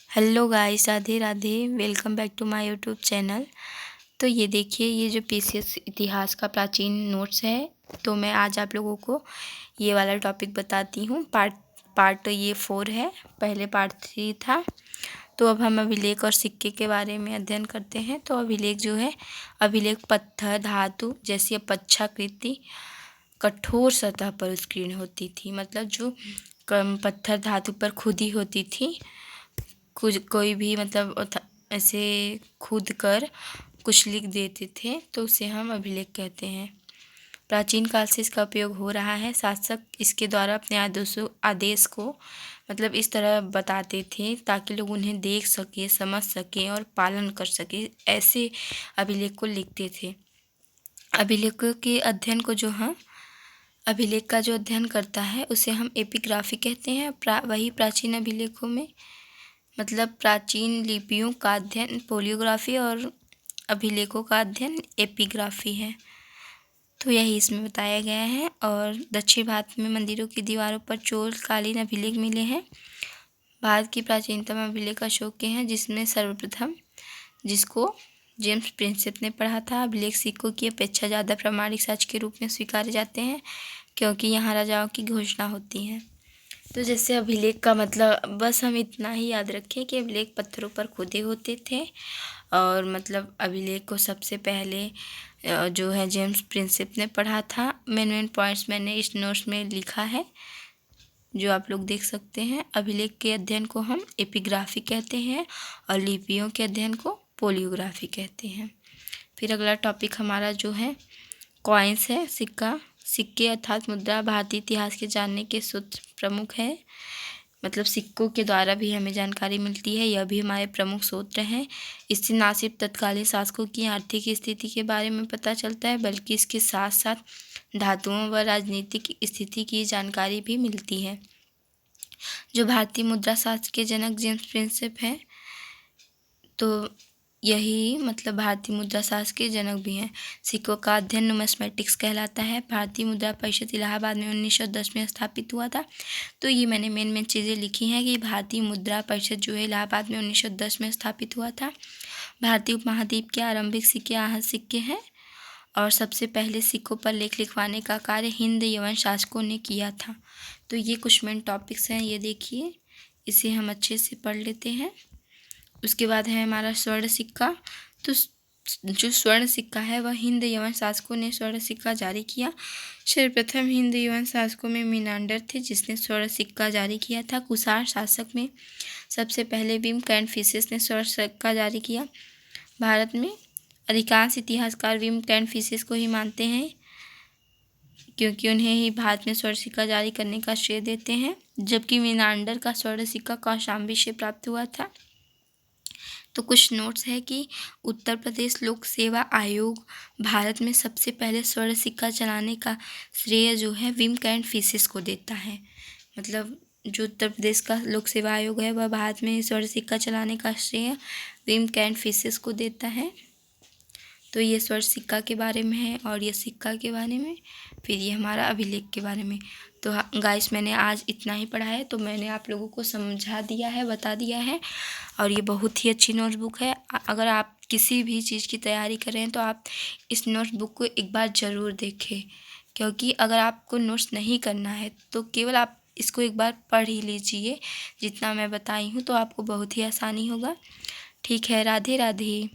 Hello guys, Radhe Radhe. Welcome back to my YouTube channel. तो ये देखिए, ये जो पीसीएस इतिहास का प्राचीन नोट्स है, तो मैं आज आप लोगों को ये वाला टॉपिक बताती हूँ। पार्ट ये 4 है, पहले पार्ट 3 था। तो अब हम अभिलेख और सिक्के के बारे में अध्ययन करते हैं। तो अभिलेख जो है, अभिलेख पत्थर धातु जैसी अपेक्षाकृत कठोर सतह पर उत्कीर्ण होती थी। मतलब जो पत्थर धातु पर खुदी होती थी, कुछ कोई भी मतलब ऐसे खुद कर कुछ लिख देते थे, तो उसे हम अभिलेख कहते हैं। प्राचीन काल से इसका उपयोग हो रहा है। शासक इसके द्वारा अपने आदेश को मतलब इस तरह बताते थे ताकि लोग उन्हें देख सके, समझ सके और पालन कर सके। ऐसे अभिलेख को लिखते थे। अभिलेखों के अध्ययन को जो हम अभिलेख का जो अध्ययन करता है उसे हम एपिग्राफी कहते हैं। वही प्राचीन अभिलेखों में मतलब प्राचीन लिपियों का अध्ययन पोलियोग्राफी और अभिलेखों का अध्ययन एपिग्राफी है। तो यही इसमें बताया गया है। और दक्षिण भारत में मंदिरों की दीवारों पर चोलकालीन अभिलेख मिले हैं। भारत की प्राचीनतम अभिलेख अशोक के हैं, जिसमें सर्वप्रथम जिसको जेम्स प्रिंसेप ने पढ़ा था। अभिलेख सिक्कों की अपेक्षा ज़्यादा प्रामाणिक साक्ष्य के रूप में स्वीकारे जाते हैं, क्योंकि यहाँ राजाओं की घोषणा होती है। तो जैसे अभिलेख का मतलब बस हम इतना ही याद रखें कि अभिलेख पत्थरों पर खुदे होते थे। और मतलब अभिलेख को सबसे पहले जो है जेम्स प्रिंसेप ने पढ़ा था। मेन पॉइंट्स मैंने इस नोट्स में लिखा है, जो आप लोग देख सकते हैं। अभिलेख के अध्ययन को हम एपिग्राफी कहते हैं और लिपियों के अध्ययन को पोलियोग्राफी कहते हैं। फिर अगला टॉपिक हमारा जो है कॉइन्स है, सिक्के अर्थात मुद्रा। भारतीय इतिहास के जानने के सूत्र प्रमुख है। मतलब सिक्कों के द्वारा भी हमें जानकारी मिलती है, यह भी हमारे प्रमुख सूत्र हैं। इससे न सिर्फ तत्कालीन शासकों की आर्थिक स्थिति के बारे में पता चलता है, बल्कि इसके साथ साथ धातुओं व राजनीतिक स्थिति की जानकारी भी मिलती है। जो भारतीय मुद्रा शास्त्र के जनक जेम्स प्रिंसेप हैं, तो यही मतलब भारतीय मुद्रा शास्त्र के जनक भी हैं। सिक्कों का अध्ययन नुमिस्मेटिक्स कहलाता है। भारतीय मुद्रा परिषद इलाहाबाद में 1910 में स्थापित हुआ था। तो ये मैंने मेन चीज़ें लिखी हैं कि भारतीय मुद्रा परिषद जो है इलाहाबाद में 1910 में स्थापित हुआ था। भारतीय उपमहाद्वीप के आरंभिक सिक्के आहत सिक्के हैं, और सबसे पहले सिक्कों पर लेख लिखवाने का कार्य हिंद यवन शासकों ने किया था। तो ये कुछ मेन टॉपिक्स हैं, ये देखिए, इसे हम अच्छे से पढ़ लेते हैं। उसके बाद है हमारा स्वर्ण सिक्का। तो जो स्वर्ण सिक्का है वह हिंद यवन शासकों ने स्वर्ण सिक्का जारी किया। सर्वप्रथम हिंद यवन शासकों में मीनांडर थे, जिसने स्वर्ण सिक्का जारी किया था। कुषाण शासक में सबसे पहले विम कैनफिसेस ने स्वर्ण सिक्का जारी किया। भारत में अधिकांश इतिहासकार विम कैनफिसेस को ही मानते हैं, क्योंकि उन्हें ही भारत में स्वर्ण सिक्का जारी करने का श्रेय देते हैं, जबकि मीनांडर का स्वर्ण सिक्का कौशाम्बी से प्राप्त हुआ था। तो कुछ नोट्स है कि उत्तर प्रदेश लोक सेवा आयोग भारत में सबसे पहले स्वर्ण सिक्का चलाने का श्रेय जो है विम कैनफिसेस को देता है। मतलब जो उत्तर प्रदेश का लोक सेवा आयोग है वह भारत में स्वर्ण सिक्का चलाने का श्रेय विम कैनफिसेस को देता है। तो ये स्वर्ण सिक्का के बारे में है, और ये सिक्का के बारे में, फिर ये हमारा अभिलेख के बारे में। तो गाइस, मैंने आज इतना ही पढ़ा है, तो मैंने आप लोगों को समझा दिया है, बता दिया है। और ये बहुत ही अच्छी नोटबुक है। अगर आप किसी भी चीज़ की तैयारी कर रहे हैं तो आप इस नोटबुक को एक बार ज़रूर देखें, क्योंकि अगर आपको नोट्स नहीं करना है तो केवल आप इसको एक बार पढ़ ही लीजिए, जितना मैं बताई हूँ, तो आपको बहुत ही आसानी होगा। ठीक है, राधे राधे।